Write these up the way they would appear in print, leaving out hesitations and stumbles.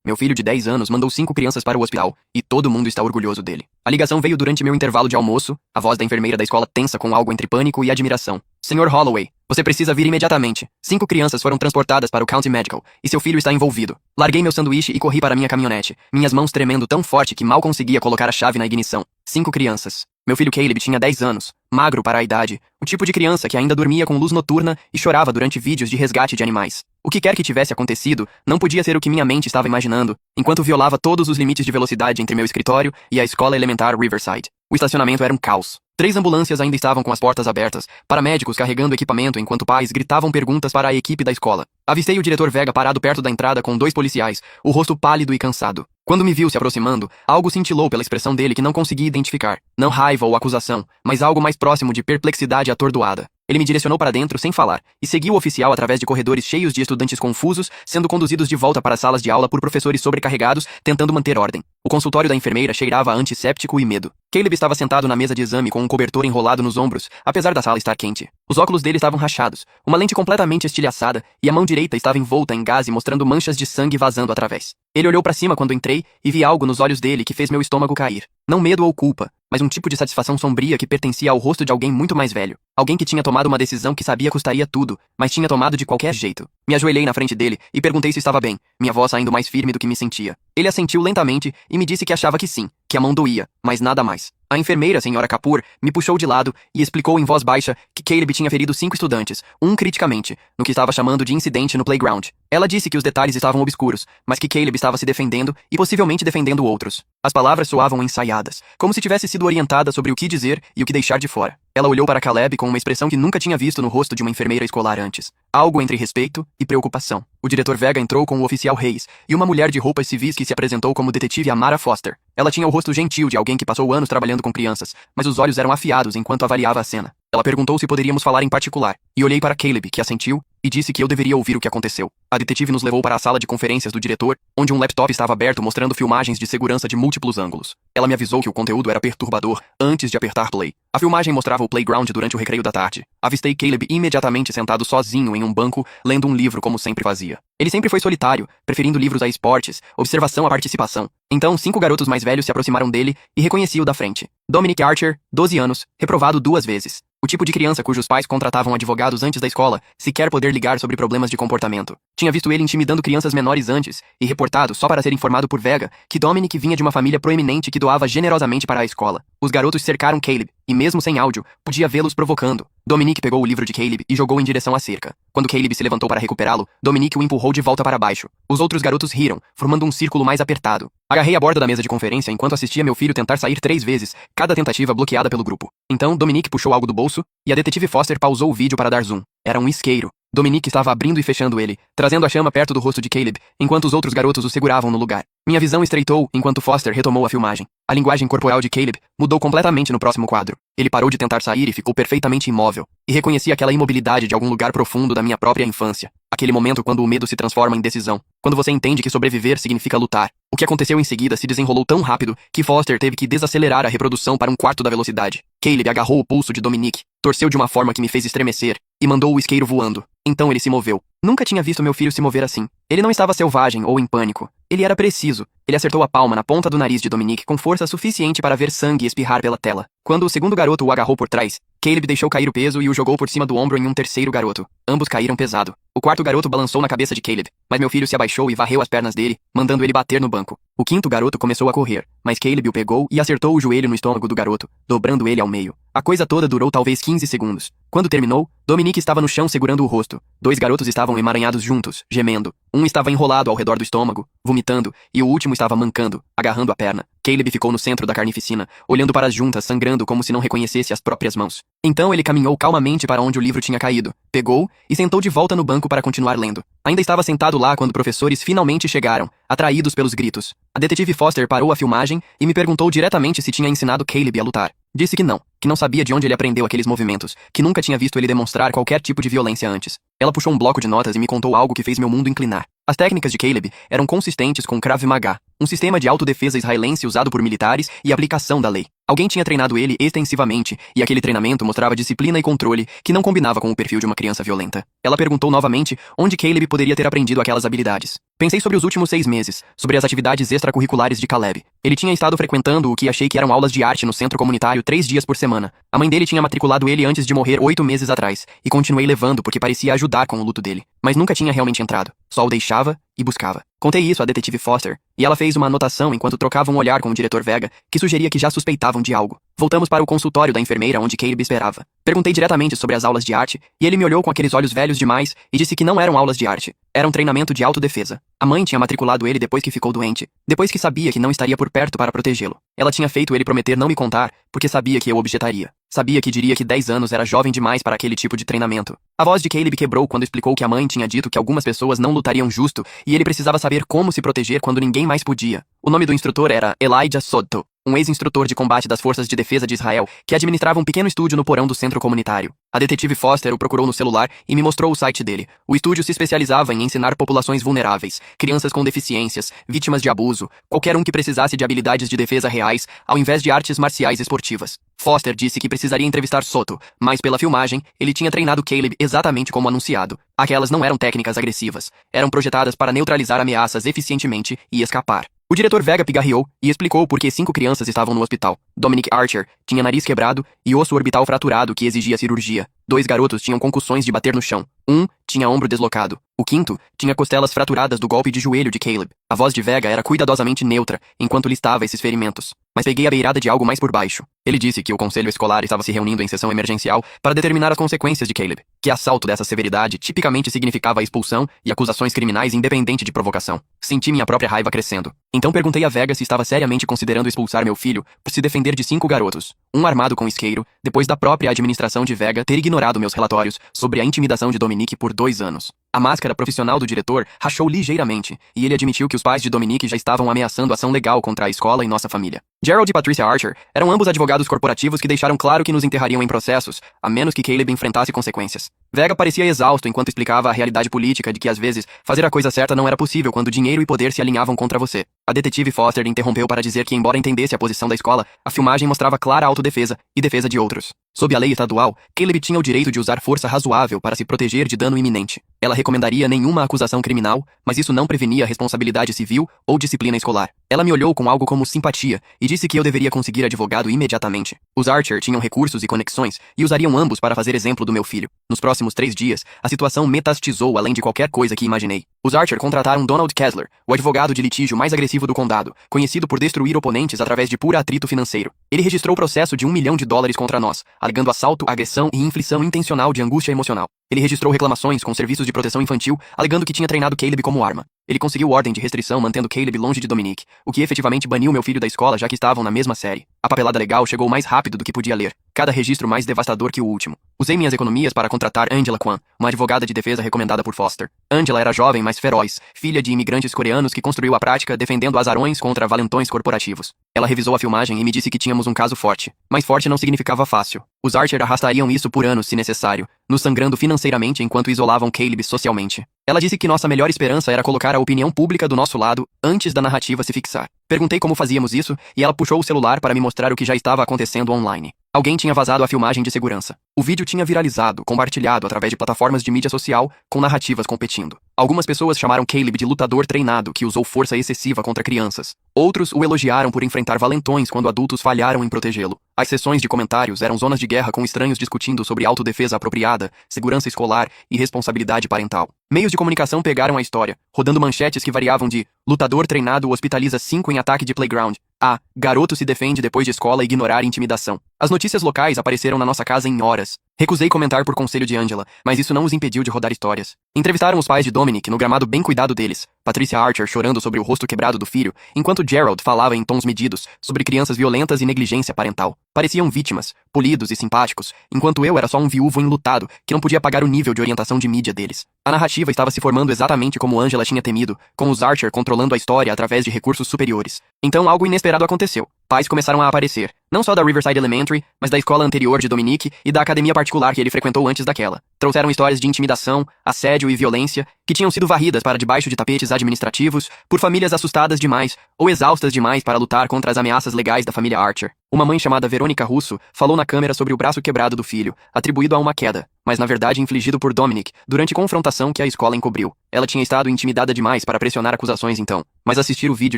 Meu filho de 10 anos mandou 5 crianças para o hospital, e todo mundo está orgulhoso dele. A ligação veio durante meu intervalo de almoço, a voz da enfermeira da escola tensa com algo entre pânico e admiração. Senhor Holloway, você precisa vir imediatamente. 5 crianças foram transportadas para o County Medical, e seu filho está envolvido. Larguei meu sanduíche e corri para minha caminhonete, minhas mãos tremendo tão forte que mal conseguia colocar a chave na ignição. 5 crianças. Meu filho Caleb tinha 10 anos, magro para a idade, o tipo de criança que ainda dormia com luz noturna e chorava durante vídeos de resgate de animais. O que quer que tivesse acontecido, não podia ser o que minha mente estava imaginando, enquanto violava todos os limites de velocidade entre meu escritório e a escola elementar Riverside. O estacionamento era um caos. 3 ambulâncias ainda estavam com as portas abertas, paramédicos carregando equipamento enquanto pais gritavam perguntas para a equipe da escola. Avistei o diretor Vega parado perto da entrada com 2 policiais, o rosto pálido e cansado. Quando me viu se aproximando, algo cintilou pela expressão dele que não consegui identificar. Não raiva ou acusação, mas algo mais próximo de perplexidade atordoada. Ele me direcionou para dentro sem falar, e seguiu o oficial através de corredores cheios de estudantes confusos, sendo conduzidos de volta para salas de aula por professores sobrecarregados, tentando manter ordem. O consultório da enfermeira cheirava a antisséptico e medo. Caleb estava sentado na mesa de exame com um cobertor enrolado nos ombros, apesar da sala estar quente. Os óculos dele estavam rachados, uma lente completamente estilhaçada, e a mão direita estava envolta em gás e mostrando manchas de sangue vazando através. Ele olhou para cima quando entrei e vi algo nos olhos dele que fez meu estômago cair. Não medo ou culpa, mas um tipo de satisfação sombria que pertencia ao rosto de alguém muito mais velho. Alguém que tinha tomado uma decisão que sabia custaria tudo, mas tinha tomado de qualquer jeito. Me ajoelhei na frente dele e perguntei se estava bem, minha voz saindo mais firme do que me sentia. Ele assentiu lentamente e me disse que achava que sim, que a mão doía, mas nada mais. A enfermeira, senhora Kapoor, me puxou de lado e explicou em voz baixa que Caleb tinha ferido 5 estudantes, um criticamente, no que estava chamando de incidente no playground. Ela disse que os detalhes estavam obscuros, mas que Caleb estava se defendendo e possivelmente defendendo outros. As palavras soavam ensaiadas, como se tivesse sido orientada sobre o que dizer e o que deixar de fora. Ela olhou para Caleb com uma expressão que nunca tinha visto no rosto de uma enfermeira escolar antes. Algo entre respeito e preocupação. O diretor Vega entrou com o oficial Hayes e uma mulher de roupas civis que se apresentou como detetive Amara Foster. Ela tinha o rosto gentil de alguém que passou anos trabalhando com crianças, mas os olhos eram afiados enquanto avaliava a cena. Ela perguntou se poderíamos falar em particular, e olhei para Caleb, que assentiu, e disse que eu deveria ouvir o que aconteceu. A detetive nos levou para a sala de conferências do diretor, onde um laptop estava aberto mostrando filmagens de segurança de múltiplos ângulos. Ela me avisou que o conteúdo era perturbador antes de apertar play. A filmagem mostrava o playground durante o recreio da tarde. Avistei Caleb imediatamente sentado sozinho em um banco, lendo um livro como sempre fazia. Ele sempre foi solitário, preferindo livros a esportes, observação à participação. Então, 5 garotos mais velhos se aproximaram dele e reconheci-o da frente. Dominic Archer, 12 anos, reprovado 2 vezes. O tipo de criança cujos pais contratavam advogados antes da escola, sequer poder ligar sobre problemas de comportamento. Tinha visto ele intimidando crianças menores antes, e reportado só para ser informado por Vega que Dominic vinha de uma família proeminente que doava generosamente para a escola. Os garotos cercaram Caleb, e mesmo sem áudio, podia vê-los provocando. Dominic pegou o livro de Caleb e jogou em direção à cerca. Quando Caleb se levantou para recuperá-lo, Dominic o empurrou de volta para baixo. Os outros garotos riram, formando um círculo mais apertado. Agarrei a borda da mesa de conferência enquanto assistia meu filho tentar sair 3 vezes, cada tentativa bloqueada pelo grupo. Então, Dominic puxou algo do bolso, e a detetive Foster pausou o vídeo para dar zoom. Era um isqueiro. Dominic estava abrindo e fechando ele, trazendo a chama perto do rosto de Caleb, enquanto os outros garotos o seguravam no lugar. Minha visão estreitou enquanto Foster retomou a filmagem. A linguagem corporal de Caleb mudou completamente no próximo quadro. Ele parou de tentar sair e ficou perfeitamente imóvel. E reconheci aquela imobilidade de algum lugar profundo da minha própria infância. Aquele momento quando o medo se transforma em decisão. Quando você entende que sobreviver significa lutar. O que aconteceu em seguida se desenrolou tão rápido que Foster teve que desacelerar a reprodução para 1/4 da velocidade. Caleb agarrou o pulso de Dominic, torceu de uma forma que me fez estremecer, e mandou o isqueiro voando. Então ele se moveu. Nunca tinha visto meu filho se mover assim. Ele não estava selvagem ou em pânico. Ele era preciso. Ele acertou a palma na ponta do nariz de Dominic com força suficiente para ver sangue espirrar pela tela. Quando o segundo garoto o agarrou por trás, Caleb deixou cair o peso e o jogou por cima do ombro em um terceiro garoto. Ambos caíram pesado. O 4º garoto balançou na cabeça de Caleb, mas meu filho se abaixou e varreu as pernas dele, mandando ele bater no banco. O 5º garoto começou a correr, mas Caleb o pegou e acertou o joelho no estômago do garoto, dobrando ele ao meio. A coisa toda durou talvez 15 segundos. Quando terminou, Dominic estava no chão segurando o rosto. 2 garotos estavam emaranhados juntos, gemendo. Um estava enrolado ao redor do estômago, vomitando, e o último estava mancando, agarrando a perna. Caleb ficou no centro da carnificina, olhando para as juntas, sangrando como se não reconhecesse as próprias mãos. Então ele caminhou calmamente para onde o livro tinha caído, pegou e sentou de volta no banco para continuar lendo. Ainda estava sentado lá quando professores finalmente chegaram, atraídos pelos gritos. A detetive Foster parou a filmagem e me perguntou diretamente se tinha ensinado Caleb a lutar. Disse que não sabia de onde ele aprendeu aqueles movimentos, que nunca tinha visto ele demonstrar qualquer tipo de violência antes. Ela puxou um bloco de notas e me contou algo que fez meu mundo inclinar. As técnicas de Caleb eram consistentes com Krav Maga, um sistema de autodefesa israelense usado por militares e aplicação da lei. Alguém tinha treinado ele extensivamente, e aquele treinamento mostrava disciplina e controle que não combinava com o perfil de uma criança violenta. Ela perguntou novamente onde Caleb poderia ter aprendido aquelas habilidades. Pensei sobre os últimos 6 meses, sobre as atividades extracurriculares de Caleb. Ele tinha estado frequentando o que achei que eram aulas de arte no centro comunitário 3 dias por semana. A mãe dele tinha matriculado ele antes de morrer 8 meses atrás, e continuei levando porque parecia ajudar com o luto dele. Mas nunca tinha realmente entrado. Só o deixava e buscava. Contei isso à detetive Foster, e ela fez uma anotação enquanto trocava um olhar com o diretor Vega, que sugeria que já suspeitavam de algo. Voltamos para o consultório da enfermeira onde Caleb esperava. Perguntei diretamente sobre as aulas de arte, e ele me olhou com aqueles olhos velhos demais e disse que não eram aulas de arte. Era um treinamento de autodefesa. A mãe tinha matriculado ele depois que ficou doente, depois que sabia que não estaria por perto para protegê-lo. Ela tinha feito ele prometer não me contar, porque sabia que eu objetaria. Sabia que diria que 10 anos era jovem demais para aquele tipo de treinamento. A voz de Caleb quebrou quando explicou que a mãe tinha dito que algumas pessoas não lutariam justo e ele precisava saber como se proteger quando ninguém mais podia. O nome do instrutor era Elijah Soto, um ex-instrutor de combate das Forças de Defesa de Israel, que administrava um pequeno estúdio no porão do centro comunitário. A detetive Foster o procurou no celular e me mostrou o site dele. O estúdio se especializava em ensinar populações vulneráveis, crianças com deficiências, vítimas de abuso, qualquer um que precisasse de habilidades de defesa reais, ao invés de artes marciais esportivas. Foster disse que precisaria entrevistar Soto, mas pela filmagem, ele tinha treinado Caleb exatamente como anunciado. Aquelas não eram técnicas agressivas, eram projetadas para neutralizar ameaças eficientemente e escapar. O diretor Vega pigarreou e explicou por que 5 crianças estavam no hospital. Dominic Archer tinha nariz quebrado e osso orbital fraturado que exigia cirurgia. 2 garotos tinham concussões de bater no chão. 1 tinha ombro deslocado. O 5º tinha costelas fraturadas do golpe de joelho de Caleb. A voz de Vega era cuidadosamente neutra enquanto listava esses ferimentos. Mas peguei a beirada de algo mais por baixo. Ele disse que o conselho escolar estava se reunindo em sessão emergencial para determinar as consequências de Caleb. Que assalto dessa severidade tipicamente significava expulsão e acusações criminais independente de provocação. Senti minha própria raiva crescendo. Então perguntei a Vega se estava seriamente considerando expulsar meu filho por se defender de 5 garotos, um armado com isqueiro, depois da própria administração de Vega ter ignorado meus relatórios sobre a intimidação de Dominic por 2 anos. A máscara profissional do diretor rachou ligeiramente, e ele admitiu que os pais de Dominic já estavam ameaçando ação legal contra a escola e nossa família. Gerald e Patricia Archer eram ambos advogados corporativos que deixaram claro que nos enterrariam em processos, a menos que Caleb enfrentasse consequências. Vega parecia exausto enquanto explicava a realidade política de que às vezes fazer a coisa certa não era possível quando dinheiro e poder se alinhavam contra você. A detetive Foster interrompeu para dizer que, embora entendesse a posição da escola, a filmagem mostrava clara autodefesa e defesa de outros. Sob a lei estadual, Caleb tinha o direito de usar força razoável para se proteger de dano iminente. Ela recomendaria nenhuma acusação criminal, mas isso não prevenia responsabilidade civil ou disciplina escolar. Ela me olhou com algo como simpatia e disse que eu deveria conseguir advogado imediatamente. Os Archer tinham recursos e conexões e usariam ambos para fazer exemplo do meu filho. Nos próximos 3 dias, a situação metastizou além de qualquer coisa que imaginei. Os Archer contrataram Donald Kessler, o advogado de litígio mais agressivo do condado, conhecido por destruir oponentes através de puro atrito financeiro. Ele registrou o processo de $1 milhão contra nós, alegando assalto, agressão e inflição intencional de angústia emocional. Ele registrou reclamações com serviços de proteção infantil, alegando que tinha treinado Caleb como arma. Ele conseguiu ordem de restrição mantendo Caleb longe de Dominic, o que efetivamente baniu meu filho da escola já que estavam na mesma série. A papelada legal chegou mais rápido do que podia ler, cada registro mais devastador que o último. Usei minhas economias para contratar Angela Kwan, uma advogada de defesa recomendada por Foster. Angela era jovem, mas feroz, filha de imigrantes coreanos que construiu a prática defendendo azarões contra valentões corporativos. Ela revisou a filmagem e me disse que tínhamos um caso forte. Mas forte não significava fácil. Os Archer arrastariam isso por anos se necessário, nos sangrando financeiramente enquanto isolavam Caleb socialmente. Ela disse que nossa melhor esperança era colocar a opinião pública do nosso lado antes da narrativa se fixar. Perguntei como fazíamos isso e ela puxou o celular para me mostrar o que já estava acontecendo online. Alguém tinha vazado a filmagem de segurança. O vídeo tinha viralizado, compartilhado através de plataformas de mídia social, com narrativas competindo. Algumas pessoas chamaram Caleb de lutador treinado que usou força excessiva contra crianças. Outros o elogiaram por enfrentar valentões quando adultos falharam em protegê-lo. As sessões de comentários eram zonas de guerra com estranhos discutindo sobre autodefesa apropriada, segurança escolar e responsabilidade parental. Meios de comunicação pegaram a história, rodando manchetes que variavam de lutador treinado hospitaliza 5 em ataque de playground a garoto se defende depois de escola ignorar intimidação. As notícias locais apareceram na nossa casa em horas. Recusei comentar por conselho de Angela, mas isso não os impediu de rodar histórias. Entrevistaram os pais de Dominic no gramado bem cuidado deles, Patricia Archer chorando sobre o rosto quebrado do filho, enquanto Gerald falava em tons medidos sobre crianças violentas e negligência parental. Pareciam vítimas, polidos e simpáticos, enquanto eu era só um viúvo enlutado que não podia pagar o nível de orientação de mídia deles. A narrativa estava se formando exatamente como Angela tinha temido, com os Archer controlando a história através de recursos superiores. Então algo inesperado aconteceu. Pais começaram a aparecer, Não só da Riverside Elementary, mas da escola anterior de Dominique e da academia particular que ele frequentou antes daquela. Trouxeram histórias de intimidação, assédio e violência que tinham sido varridas para debaixo de tapetes administrativos por famílias assustadas demais ou exaustas demais para lutar contra as ameaças legais da família Archer. Uma mãe chamada Verônica Russo falou na câmera sobre o braço quebrado do filho, atribuído a uma queda, mas na verdade infligido por Dominic durante confrontação que a escola encobriu. Ela tinha estado intimidada demais para pressionar acusações então, mas assistir o vídeo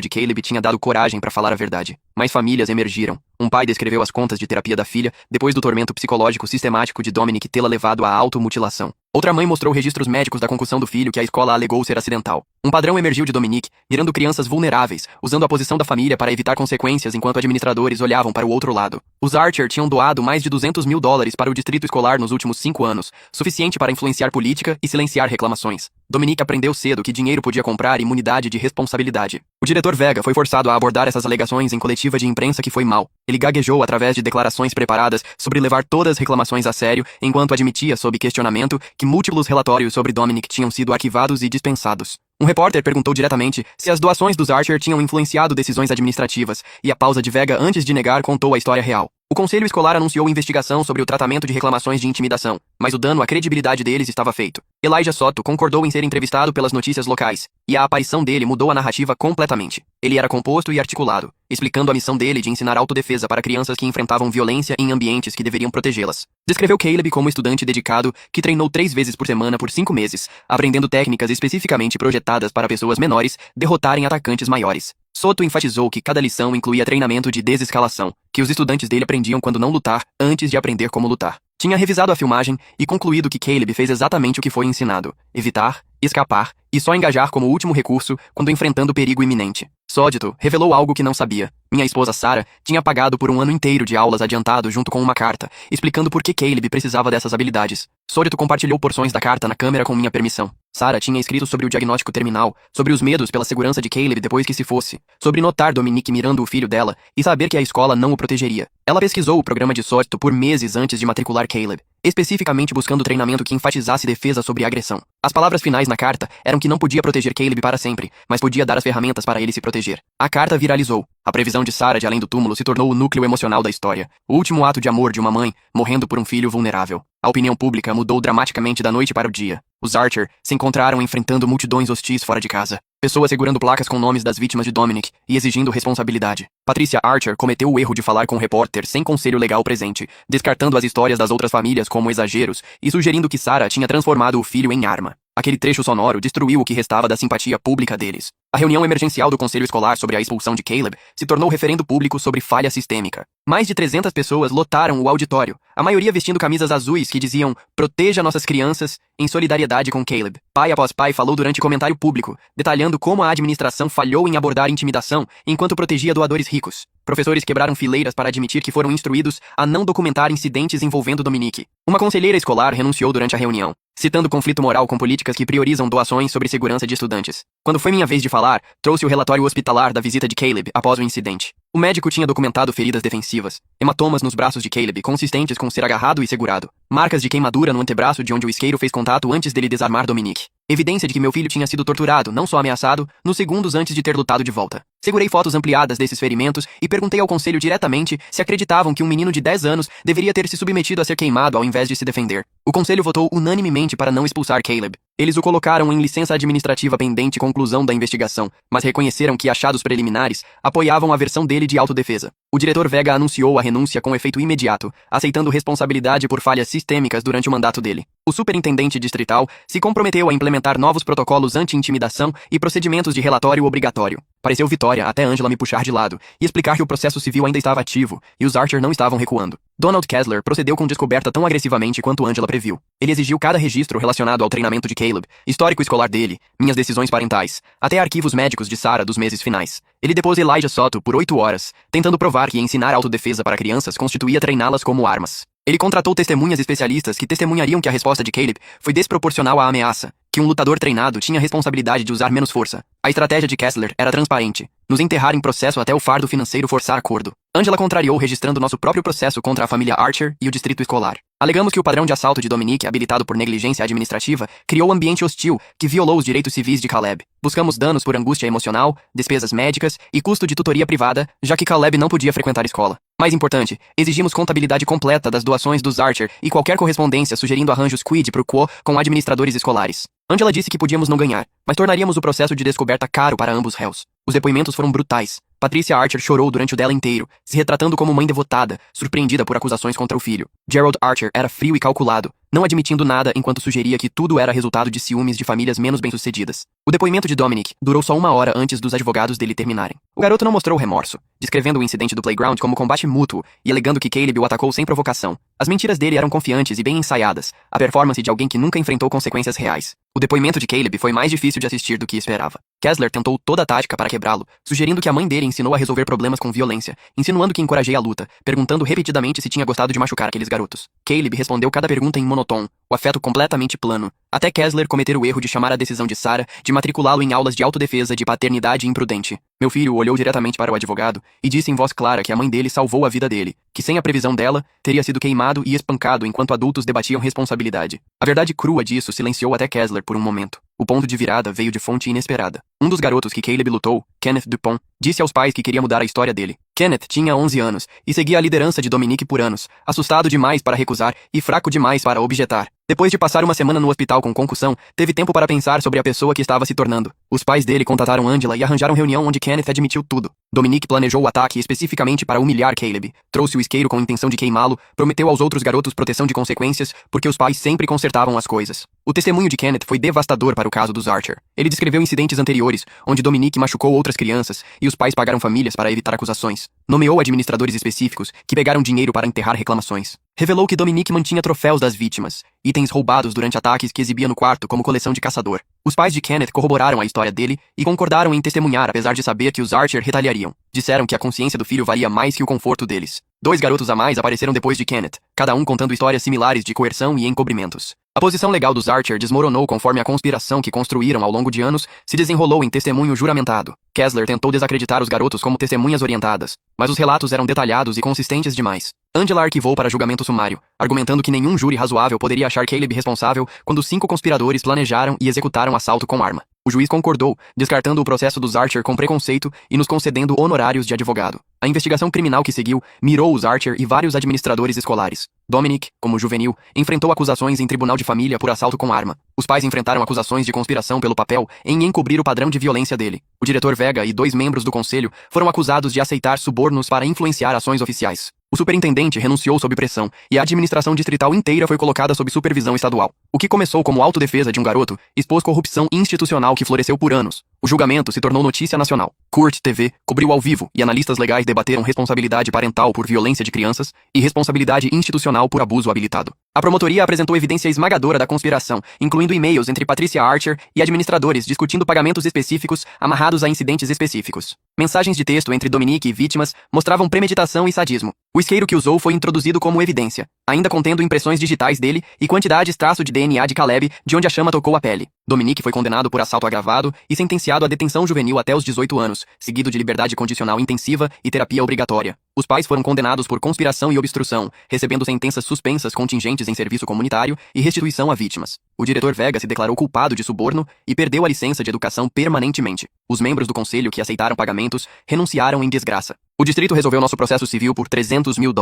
de Caleb tinha dado coragem para falar a verdade. Mais famílias emergiram. Um pai descreveu as contas de terapia da filha depois do tormento psicológico sistemático de Dominic tê-la levado à automutilação. Outra mãe mostrou registros médicos da concussão do filho que a escola alegou ser acidental. Um padrão emergiu de Dominique, mirando crianças vulneráveis, usando a posição da família para evitar consequências enquanto administradores olhavam para o outro lado. Os Archer tinham doado mais de $200 mil para o distrito escolar nos últimos 5 anos, suficiente para influenciar política e silenciar reclamações. Dominique aprendeu cedo que dinheiro podia comprar imunidade de responsabilidade. O diretor Vega foi forçado a abordar essas alegações em coletiva de imprensa que foi mal. Ele gaguejou através de declarações preparadas sobre levar todas as reclamações a sério, enquanto admitia sob questionamento que múltiplos relatórios sobre Dominic tinham sido arquivados e dispensados. Um repórter perguntou diretamente se as doações dos Archer tinham influenciado decisões administrativas, e a pausa de Vega antes de negar contou a história real. O conselho escolar anunciou investigação sobre o tratamento de reclamações de intimidação, mas o dano à credibilidade deles estava feito. Elijah Soto concordou em ser entrevistado pelas notícias locais, e a aparição dele mudou a narrativa completamente. Ele era composto e articulado, explicando a missão dele de ensinar autodefesa para crianças que enfrentavam violência em ambientes que deveriam protegê-las. Descreveu Caleb como estudante dedicado que treinou 3 vezes por semana por 5 meses, aprendendo técnicas especificamente projetadas para pessoas menores derrotarem atacantes maiores. Soto enfatizou que cada lição incluía treinamento de desescalação, que os estudantes dele aprendiam quando não lutar antes de aprender como lutar. Tinha revisado a filmagem e concluído que Caleb fez exatamente o que foi ensinado: evitar, escapar e só engajar como último recurso quando enfrentando perigo iminente. Sódito revelou algo que não sabia. Minha esposa Sarah tinha pagado por um ano inteiro de aulas adiantado junto com uma carta, explicando por que Caleb precisava dessas habilidades. Sódito compartilhou porções da carta na câmera com minha permissão. Sarah tinha escrito sobre o diagnóstico terminal, sobre os medos pela segurança de Caleb depois que se fosse, sobre notar Dominique mirando o filho dela e saber que a escola não o protegeria. Ela pesquisou o programa de Sódito por meses antes de matricular Caleb, especificamente buscando treinamento que enfatizasse defesa sobre agressão. As palavras finais na carta eram que não podia proteger Caleb para sempre, mas podia dar as ferramentas para ele se proteger. A carta viralizou. A previsão de Sarah de além do túmulo se tornou o núcleo emocional da história, o último ato de amor de uma mãe morrendo por um filho vulnerável. A opinião pública mudou dramaticamente da noite para o dia. Os Archer se encontraram enfrentando multidões hostis fora de casa. Pessoas segurando placas com nomes das vítimas de Dominic e exigindo responsabilidade. Patricia Archer cometeu o erro de falar com o repórter sem conselho legal presente, descartando as histórias das outras famílias como exageros e sugerindo que Sarah tinha transformado o filho em arma. Aquele trecho sonoro destruiu o que restava da simpatia pública deles. A reunião emergencial do conselho escolar sobre a expulsão de Caleb se tornou referendo público sobre falha sistêmica. Mais de 300 pessoas lotaram o auditório, a maioria vestindo camisas azuis que diziam "Proteja nossas crianças", em solidariedade com Caleb. Pai após pai falou durante comentário público, detalhando como a administração falhou em abordar intimidação enquanto protegia doadores ricos. Professores quebraram fileiras para admitir que foram instruídos a não documentar incidentes envolvendo Dominique. Uma conselheira escolar renunciou durante a reunião, citando conflito moral com políticas que priorizam doações sobre segurança de estudantes. Quando foi minha vez de falar, trouxe o relatório hospitalar da visita de Caleb após o incidente. O médico tinha documentado feridas defensivas, hematomas nos braços de Caleb consistentes com ser agarrado e segurado, marcas de queimadura no antebraço de onde o isqueiro fez contato antes dele desarmar Dominique. Evidência de que meu filho tinha sido torturado, não só ameaçado, nos segundos antes de ter lutado de volta. Segurei fotos ampliadas desses ferimentos e perguntei ao conselho diretamente se acreditavam que um menino de 10 anos deveria ter se submetido a ser queimado ao invés de se defender. O conselho votou unanimemente para não expulsar Caleb. Eles o colocaram em licença administrativa pendente conclusão da investigação, mas reconheceram que achados preliminares apoiavam a versão dele de autodefesa. O diretor Vega anunciou a renúncia com efeito imediato, aceitando responsabilidade por falhas sistêmicas durante o mandato dele. O superintendente distrital se comprometeu a implementar novos protocolos anti-intimidação e procedimentos de relatório obrigatório. Pareceu vitória até Angela me puxar de lado e explicar que o processo civil ainda estava ativo e os Archer não estavam recuando. Donald Kessler procedeu com descoberta tão agressivamente quanto Angela previu. Ele exigiu cada registro relacionado ao treinamento de Caleb, histórico escolar dele, minhas decisões parentais, até arquivos médicos de Sarah dos meses finais. Ele depôs Elijah Soto por 8 horas, tentando provar que ensinar autodefesa para crianças constituía treiná-las como armas. Ele contratou testemunhas especialistas que testemunhariam que a resposta de Caleb foi desproporcional à ameaça, que um lutador treinado tinha a responsabilidade de usar menos força. A estratégia de Kessler era transparente: nos enterrar em processo até o fardo financeiro forçar acordo. Angela contrariou registrando nosso próprio processo contra a família Archer e o distrito escolar. Alegamos que o padrão de assalto de Dominique, habilitado por negligência administrativa, criou ambiente hostil que violou os direitos civis de Caleb. Buscamos danos por angústia emocional, despesas médicas e custo de tutoria privada, já que Caleb não podia frequentar escola. Mais importante, exigimos contabilidade completa das doações dos Archer e qualquer correspondência sugerindo arranjos quid pro quo com administradores escolares. Angela disse que podíamos não ganhar, mas tornaríamos o processo de descoberta caro para ambos réus. Os depoimentos foram brutais. Patricia Archer chorou durante o dela inteiro, se retratando como mãe devotada, surpreendida por acusações contra o filho. Gerald Archer era frio e calculado, não admitindo nada enquanto sugeria que tudo era resultado de ciúmes de famílias menos bem-sucedidas. O depoimento de Dominic durou só 1 hora antes dos advogados dele terminarem. O garoto não mostrou remorso, descrevendo o incidente do playground como combate mútuo e alegando que Caleb o atacou sem provocação. As mentiras dele eram confiantes e bem ensaiadas, a performance de alguém que nunca enfrentou consequências reais. O depoimento de Caleb foi mais difícil de assistir do que esperava. Kessler tentou toda a tática para quebrá-lo, sugerindo que a mãe dele ensinou a resolver problemas com violência, insinuando que encorajei a luta, perguntando repetidamente se tinha gostado de machucar aqueles garotos. Caleb respondeu cada pergunta em monotom, o afeto completamente plano, até Kessler cometer o erro de chamar a decisão de Sarah de matriculá-lo em aulas de autodefesa de paternidade imprudente. Meu filho olhou diretamente para o advogado e disse em voz clara que a mãe dele salvou a vida dele, que sem a previsão dela, teria sido queimado e espancado enquanto adultos debatiam responsabilidade. A verdade crua disso silenciou até Kessler por um momento. O ponto de virada veio de fonte inesperada. Um dos garotos que Caleb lutou, Kenneth Dupont, disse aos pais que queria mudar a história dele. Kenneth tinha 11 anos e seguia a liderança de Dominic por anos, assustado demais para recusar e fraco demais para objetar. Depois de passar uma semana no hospital com concussão, teve tempo para pensar sobre a pessoa que estava se tornando. Os pais dele contataram Angela e arranjaram reunião onde Kenneth admitiu tudo. Dominic planejou o ataque especificamente para humilhar Caleb, trouxe o isqueiro com a intenção de queimá-lo, prometeu aos outros garotos proteção de consequências, porque os pais sempre consertavam as coisas. O testemunho de Kenneth foi devastador para o caso dos Archer. Ele descreveu incidentes anteriores, onde Dominic machucou outras crianças e os pais pagaram famílias para evitar acusações. Nomeou administradores específicos que pegaram dinheiro para enterrar reclamações. Revelou que Dominic mantinha troféus das vítimas, itens roubados durante ataques que exibia no quarto como coleção de caçador. Os pais de Kenneth corroboraram a história dele e concordaram em testemunhar apesar de saber que os Archer retaliariam. Disseram que a consciência do filho valia mais que o conforto deles. 2 garotos a mais apareceram depois de Kenneth, cada um contando histórias similares de coerção e encobrimentos. A posição legal dos Archer desmoronou conforme a conspiração que construíram ao longo de anos se desenrolou em testemunho juramentado. Kessler tentou desacreditar os garotos como testemunhas orientadas, mas os relatos eram detalhados e consistentes demais. Angela arquivou para julgamento sumário, argumentando que nenhum júri razoável poderia achar Caleb responsável quando 5 conspiradores planejaram e executaram um assalto com arma. O juiz concordou, descartando o processo dos Archer com preconceito e nos concedendo honorários de advogado. A investigação criminal que seguiu mirou os Archer e vários administradores escolares. Dominic, como juvenil, enfrentou acusações em tribunal de família por assalto com arma. Os pais enfrentaram acusações de conspiração pelo papel em encobrir o padrão de violência dele. O diretor Vega e 2 membros do conselho foram acusados de aceitar subornos para influenciar ações oficiais. O superintendente renunciou sob pressão e a administração distrital inteira foi colocada sob supervisão estadual. O que começou como autodefesa de um garoto expôs corrupção institucional que floresceu por anos. O julgamento se tornou notícia nacional. Court TV cobriu ao vivo e analistas legais debateram responsabilidade parental por violência de crianças e responsabilidade institucional por abuso habilitado. A promotoria apresentou evidência esmagadora da conspiração, incluindo e-mails entre Patricia Archer e administradores discutindo pagamentos específicos amarrados a incidentes específicos. Mensagens de texto entre Dominic e vítimas mostravam premeditação e sadismo. O isqueiro que usou foi introduzido como evidência, ainda contendo impressões digitais dele e quantidades traço de DNA de Caleb, de onde a chama tocou a pele. Dominic foi condenado por assalto agravado e sentenciado à detenção juvenil até os 18 anos, seguido de liberdade condicional intensiva e terapia obrigatória. Os pais foram condenados por conspiração e obstrução, recebendo sentenças suspensas contingentes em serviço comunitário e restituição a vítimas. O diretor Vega se declarou culpado de suborno e perdeu a licença de educação permanentemente. Os membros do conselho que aceitaram pagamentos renunciaram em desgraça. O distrito resolveu nosso processo civil por $300 mil,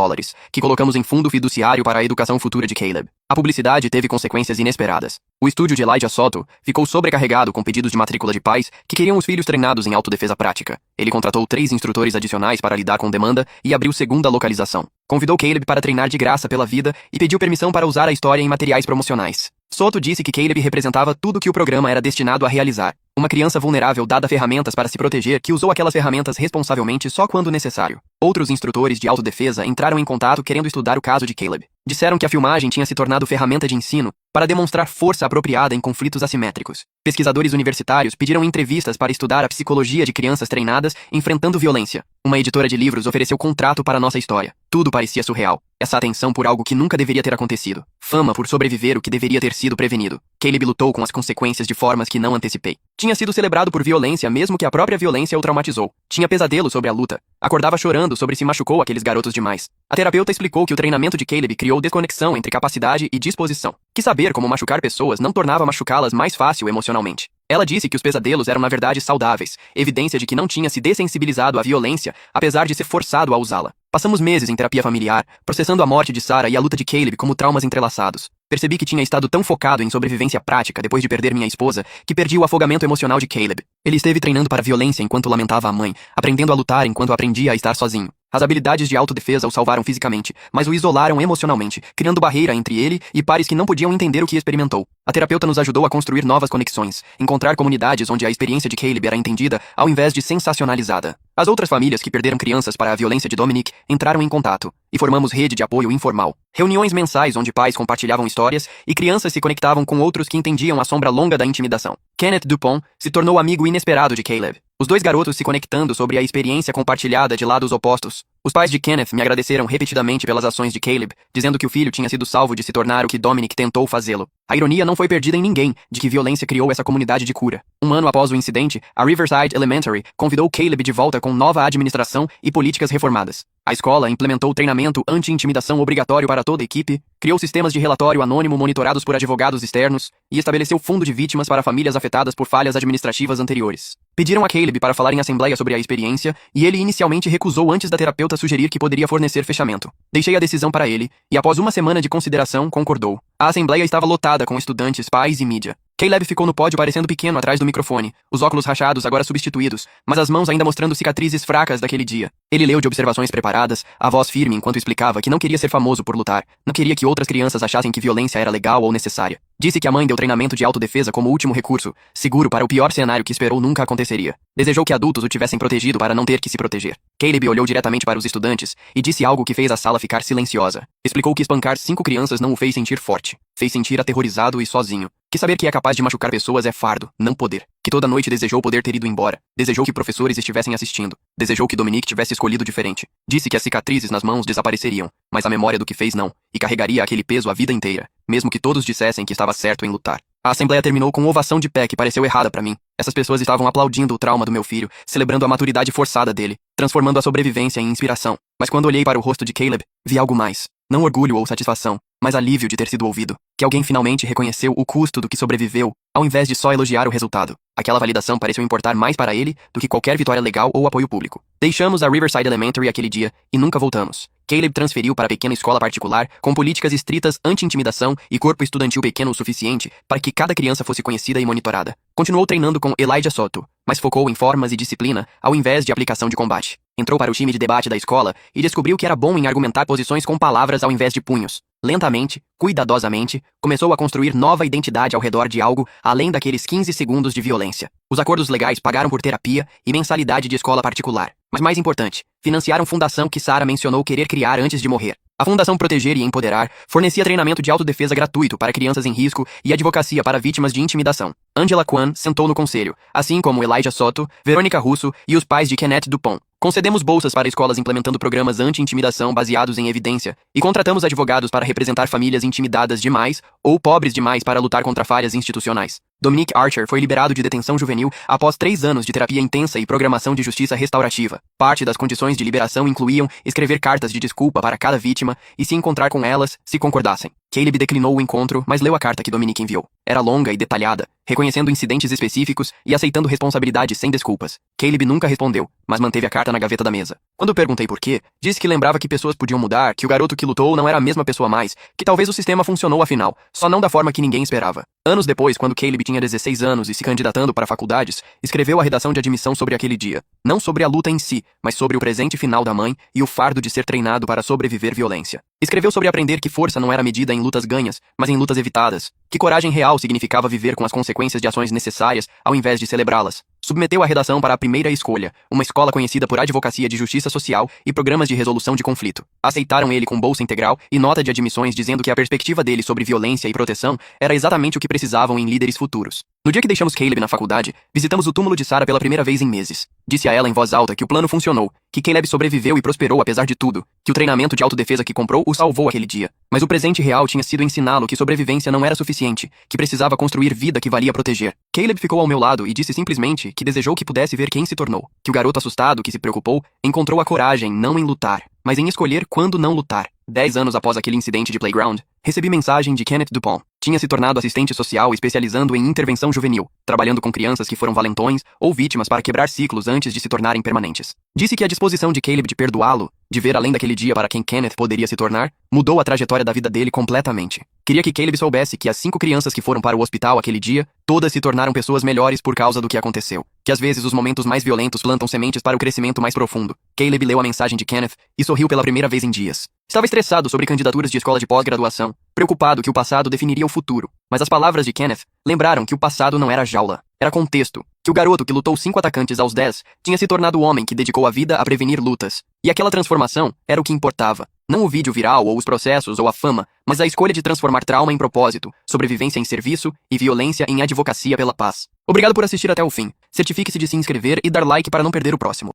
que colocamos em fundo fiduciário para a educação futura de Caleb. A publicidade teve consequências inesperadas. O estúdio de Elijah Soto ficou sobrecarregado com pedidos de matrícula de pais que queriam os filhos treinados em autodefesa prática. Ele contratou 3 instrutores adicionais para lidar com demanda e abriu segunda localização. Convidou Caleb para treinar de graça pela vida e pediu permissão para usar a história em materiais promocionais. Soto disse que Caleb representava tudo que o programa era destinado a realizar. Uma criança vulnerável dada ferramentas para se proteger que usou aquelas ferramentas responsavelmente só quando necessário. Outros instrutores de autodefesa entraram em contato querendo estudar o caso de Caleb. Disseram que a filmagem tinha se tornado ferramenta de ensino para demonstrar força apropriada em conflitos assimétricos. Pesquisadores universitários pediram entrevistas para estudar a psicologia de crianças treinadas enfrentando violência. Uma editora de livros ofereceu contrato para nossa história. Tudo parecia surreal. Essa atenção por algo que nunca deveria ter acontecido. Fama por sobreviver o que deveria ter sido prevenido. Caleb lutou com as consequências de formas que não antecipei. Tinha sido celebrado por violência mesmo que a própria violência o traumatizou. Tinha pesadelo sobre a luta. Acordava chorando sobre se machucou aqueles garotos demais. A terapeuta explicou que o treinamento de Caleb criou desconexão entre capacidade e disposição. Que saber como machucar pessoas não tornava machucá-las mais fácil emocionalmente. Ela disse que os pesadelos eram na verdade saudáveis, evidência de que não tinha se dessensibilizado à violência, apesar de ser forçado a usá-la. Passamos meses em terapia familiar, processando a morte de Sarah e a luta de Caleb como traumas entrelaçados. Percebi que tinha estado tão focado em sobrevivência prática depois de perder minha esposa, que perdi o afogamento emocional de Caleb. Ele esteve treinando para violência enquanto lamentava a mãe, aprendendo a lutar enquanto aprendia a estar sozinho. As habilidades de autodefesa o salvaram fisicamente, mas o isolaram emocionalmente, criando barreira entre ele e pares que não podiam entender o que experimentou. A terapeuta nos ajudou a construir novas conexões, encontrar comunidades onde a experiência de Caleb era entendida ao invés de sensacionalizada. As outras famílias que perderam crianças para a violência de Dominic entraram em contato, e formamos rede de apoio informal. Reuniões mensais onde pais compartilhavam histórias e crianças se conectavam com outros que entendiam a sombra longa da intimidação. Kenneth Dupont se tornou amigo inesperado de Caleb. Os dois garotos se conectando sobre a experiência compartilhada de lados opostos. Os pais de Kenneth me agradeceram repetidamente pelas ações de Caleb, dizendo que o filho tinha sido salvo de se tornar o que Dominic tentou fazê-lo. A ironia não foi perdida em ninguém de que violência criou essa comunidade de cura. Um ano após o incidente, a Riverside Elementary convidou Caleb de volta com nova administração e políticas reformadas. A escola implementou treinamento anti-intimidação obrigatório para toda a equipe, criou sistemas de relatório anônimo monitorados por advogados externos e estabeleceu fundo de vítimas para famílias afetadas por falhas administrativas anteriores. Pediram a Caleb para falar em assembleia sobre a experiência e ele inicialmente recusou antes da terapeuta sugerir que poderia fornecer fechamento. Deixei a decisão para ele e, após uma semana de consideração, concordou. A assembleia estava lotada com estudantes, pais e mídia. Caleb ficou no pódio parecendo pequeno atrás do microfone, os óculos rachados agora substituídos, mas as mãos ainda mostrando cicatrizes fracas daquele dia. Ele leu de observações preparadas, a voz firme enquanto explicava que não queria ser famoso por lutar, não queria que outras crianças achassem que violência era legal ou necessária. Disse que a mãe deu treinamento de autodefesa como último recurso, seguro para o pior cenário que esperou nunca aconteceria. Desejou que adultos o tivessem protegido para não ter que se proteger. Caleb olhou diretamente para os estudantes e disse algo que fez a sala ficar silenciosa. Explicou que espancar 5 crianças não o fez sentir forte, fez sentir aterrorizado e sozinho. Que saber que é capaz de machucar pessoas é fardo, não poder. Que toda noite desejou poder ter ido embora. Desejou que professores estivessem assistindo. Desejou que Dominic tivesse escolhido diferente. Disse que as cicatrizes nas mãos desapareceriam, mas a memória do que fez não, e carregaria aquele peso a vida inteira, mesmo que todos dissessem que estava certo em lutar. A assembleia terminou com ovação de pé que pareceu errada para mim. Essas pessoas estavam aplaudindo o trauma do meu filho, celebrando a maturidade forçada dele, transformando a sobrevivência em inspiração. Mas quando olhei para o rosto de Caleb, vi algo mais. Não orgulho ou satisfação, mas alívio de ter sido ouvido. Que alguém finalmente reconheceu o custo do que sobreviveu, ao invés de só elogiar o resultado. Aquela validação pareceu importar mais para ele do que qualquer vitória legal ou apoio público. Deixamos a Riverside Elementary aquele dia e nunca voltamos. Caleb transferiu para a pequena escola particular, com políticas estritas anti-intimidação e corpo estudantil pequeno o suficiente para que cada criança fosse conhecida e monitorada. Continuou treinando com Elijah Soto, mas focou em formas e disciplina, ao invés de aplicação de combate. Entrou para o time de debate da escola e descobriu que era bom em argumentar posições com palavras ao invés de punhos. Lentamente, cuidadosamente, começou a construir nova identidade ao redor de algo além daqueles 15 segundos de violência. Os acordos legais pagaram por terapia e mensalidade de escola particular. Mas mais importante, financiaram fundação que Sarah mencionou querer criar antes de morrer. A Fundação Proteger e Empoderar fornecia treinamento de autodefesa gratuito para crianças em risco e advocacia para vítimas de intimidação. Angela Kwan sentou no conselho, assim como Elijah Soto, Verônica Russo e os pais de Kenneth Dupont. Concedemos bolsas para escolas implementando programas anti-intimidação baseados em evidência e contratamos advogados para representar famílias intimidadas demais ou pobres demais para lutar contra falhas institucionais. Dominic Archer foi liberado de detenção juvenil após 3 anos de terapia intensa e programação de justiça restaurativa. Parte das condições de liberação incluíam escrever cartas de desculpa para cada vítima e se encontrar com elas se concordassem. Caleb declinou o encontro, mas leu a carta que Dominic enviou. Era longa e detalhada, reconhecendo incidentes específicos e aceitando responsabilidade sem desculpas. Caleb nunca respondeu, mas manteve a carta na gaveta da mesa. Quando perguntei por quê, disse que lembrava que pessoas podiam mudar, que o garoto que lutou não era a mesma pessoa mais, que talvez o sistema funcionou afinal, só não da forma que ninguém esperava. Anos depois, quando Caleb tinha 16 anos e se candidatando para faculdades, escreveu a redação de admissão sobre aquele dia. Não sobre a luta em si, mas sobre o presente final da mãe e o fardo de ser treinado para sobreviver violência. Escreveu sobre aprender que força não era medida em lutas ganhas, mas em lutas evitadas. Que coragem real significava viver com as consequências de ações necessárias, ao invés de celebrá-las. Submeteu a redação para a primeira escolha, uma escola conhecida por advocacia de justiça social e programas de resolução de conflito. Aceitaram ele com bolsa integral e nota de admissões dizendo que a perspectiva dele sobre violência e proteção era exatamente o que precisavam em líderes futuros. No dia que deixamos Caleb na faculdade, visitamos o túmulo de Sarah pela primeira vez em meses. Disse a ela em voz alta que o plano funcionou, que Caleb sobreviveu e prosperou apesar de tudo, que o treinamento de autodefesa que comprou o salvou aquele dia. Mas o presente real tinha sido ensiná-lo que sobrevivência não era suficiente, que precisava construir vida que valia proteger. Caleb ficou ao meu lado e disse simplesmente que desejou que pudesse ver quem se tornou. Que o garoto assustado que se preocupou encontrou a coragem não em lutar, mas em escolher quando não lutar. 10 anos após aquele incidente de playground, recebi mensagem de Kenneth Dupont. Tinha se tornado assistente social especializando em intervenção juvenil, trabalhando com crianças que foram valentões ou vítimas para quebrar ciclos antes de se tornarem permanentes. Disse que a disposição de Caleb de perdoá-lo, de ver além daquele dia para quem Kenneth poderia se tornar, mudou a trajetória da vida dele completamente. Queria que Caleb soubesse que as 5 crianças que foram para o hospital aquele dia, todas se tornaram pessoas melhores por causa do que aconteceu. Que às vezes os momentos mais violentos plantam sementes para o crescimento mais profundo. Caleb leu a mensagem de Kenneth e sorriu pela primeira vez em dias. Estava estressado sobre candidaturas de escola de pós-graduação, preocupado que o passado definiria o futuro. Mas as palavras de Kenneth lembraram que o passado não era jaula, era contexto. Que o garoto que lutou 5 atacantes aos 10 tinha se tornado o homem que dedicou a vida a prevenir lutas. E aquela transformação era o que importava. Não o vídeo viral ou os processos ou a fama, mas a escolha de transformar trauma em propósito, sobrevivência em serviço e violência em advocacia pela paz. Obrigado por assistir até o fim. Certifique-se de se inscrever e dar like para não perder o próximo.